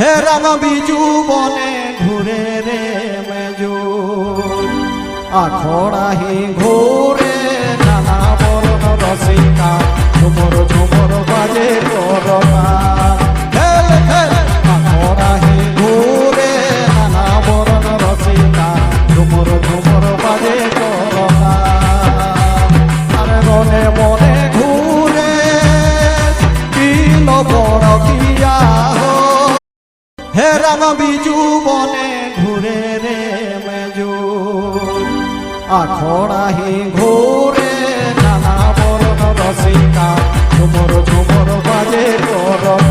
হে রাঙা বিজু বনে ঘুরে রে মেজুর আখড়া হি ঘুরে নানা বরণ রসিকা ঝুমর ঝুমর বাজে করতাল হেল হেল আখড়া হি ঘুরে নানা বরণ রসিকা ঝুমর ঝুমর বাজে করতাল আরে বনে বনে ঘুরে কিল বড় কিয়া হে রাঙা বিজু বনে ঘুরে রে মেজুর আখড়া হি ঘুরে নানা বরণ রসিকা ঝুমর ঝুমর বাজে করতাল।